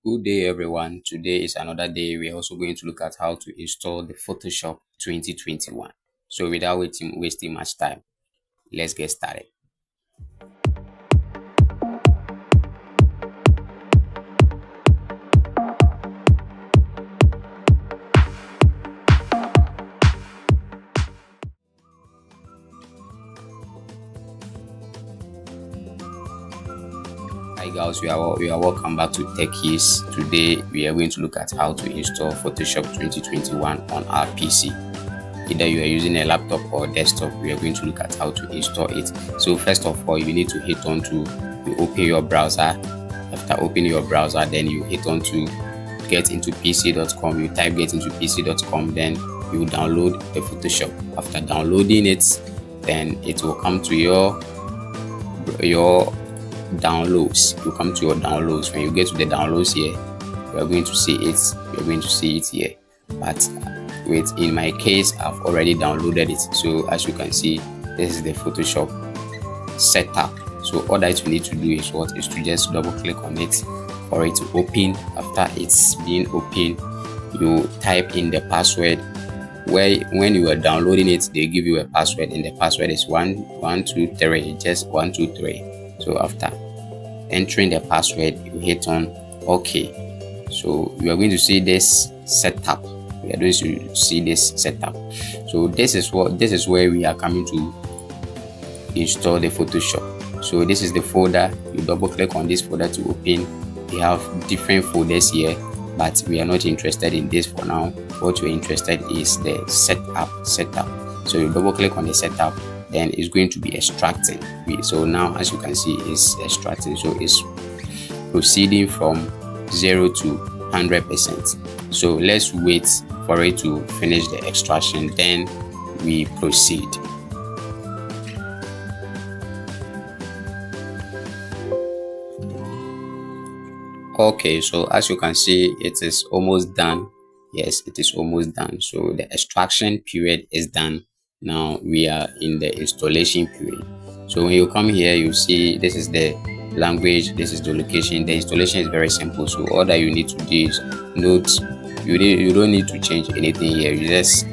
Good day everyone. Today is another day. We're also going to look at how to install the Photoshop 2021. So without wasting much time, let's get started. Hi guys, we are welcome back to Techies. Today we are going to look at how to install Photoshop 2021 on our PC. Either you are using a laptop or desktop, we are going to look at how to install it. So first of all, you need to hit on to you open your browser. After opening your browser, then you hit on to get into pc.com. You type get into pc.com, then you download the Photoshop. After downloading it, then it will come to your downloads. You come to your downloads. When you get to the downloads here, you are going to see it. You are going to see it here. But in my case, I've already downloaded it. So as you can see, this is the Photoshop setup. So all that you need to do is to just double click on it for it to open. After it's being opened, you type in the password. When you are downloading it, they give you a password, and the password is 123, just 123. So after entering the password, you hit on OK. So you are going to see this setup. We are going to see this setup. So this is where we are coming to install the Photoshop. So this is the folder. You double click on this folder to open. We have different folders here, but we are not interested in this for now. What we're interested is the setup. So you double click on the setup, then it's going to be extracting. So now as you can see, it's extracting. So it's proceeding from 0 to 100%. So let's wait for it to finish the extraction, then we proceed. Okay, so as you can see, it is almost done. Yes, it is almost done. So the extraction period is done. Now we are in the installation period. So when you come here, you see this is the language, this is the location. The installation is very simple. So all that you need to do is note, you don't need to change anything here. You just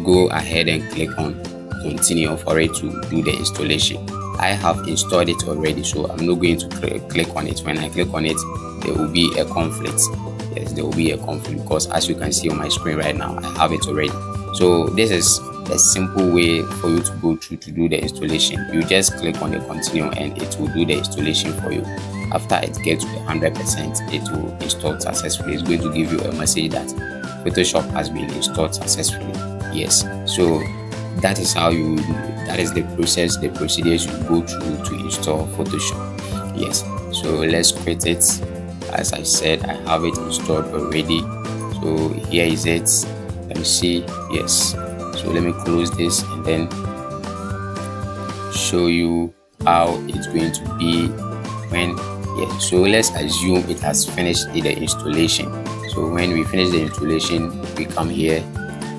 go ahead and click on continue for it to do the installation. I have installed it already, so I'm not going to click on it. When I click on it, there will be a conflict. Yes, there will be a conflict because as you can see on my screen right now, I have it already. So this is a simple way for you to go through to do the installation. You just click on the continue and it will do the installation for you. After it gets to 100%, it will install successfully. It's going to give you a message that Photoshop has been installed successfully. Yes, so that is the process, the procedures you go through to install Photoshop. Yes, so let's quit it. As I said, I have it installed already. So here is it. Let me see. Yes, so let me close this and then show you how it's going to be when so let's assume it has finished the installation. So when we finish the installation, we come here,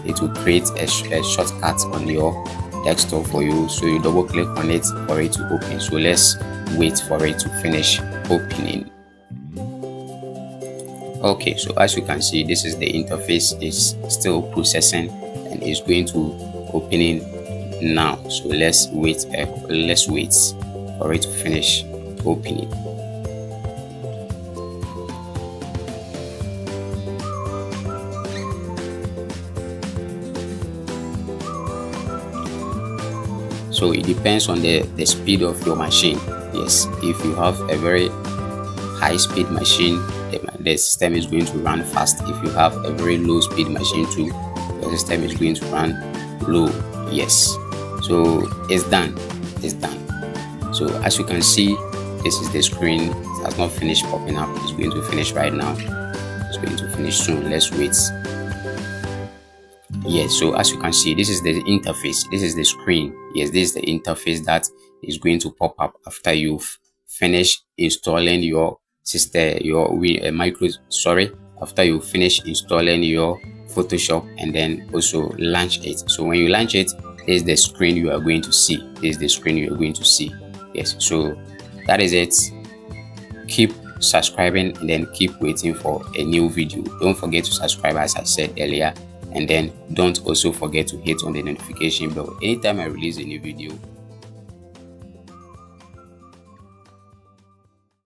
it will create a shortcut on your desktop for you. So you double click on it for it to open. So let's wait for it to finish opening. Okay, so as you can see, this is the interface. It's still processing and it's going to opening now. So let's wait for it to finish opening. So it depends on the speed of your machine. Yes, if you have a very high speed machine, the system is going to run fast. If you have a very low speed machine too, the system is going to run low. Yes, so it's done. So as you can see, this is the screen. It has not finished popping up. It's going to finish right now. It's going to finish soon. Let's wait. Yes, so as you can see, this is the interface. This is the screen. Yes, this is the interface that is going to pop up after you've finished installing your system, after you finish installing your Photoshop and then also launch it. So when you launch it, this is the screen you are going to see. Yes, so that is it. Keep subscribing and then keep waiting for a new video. Don't forget to subscribe as I said earlier, and then don't also forget to hit on the notification bell. Anytime I release a new video,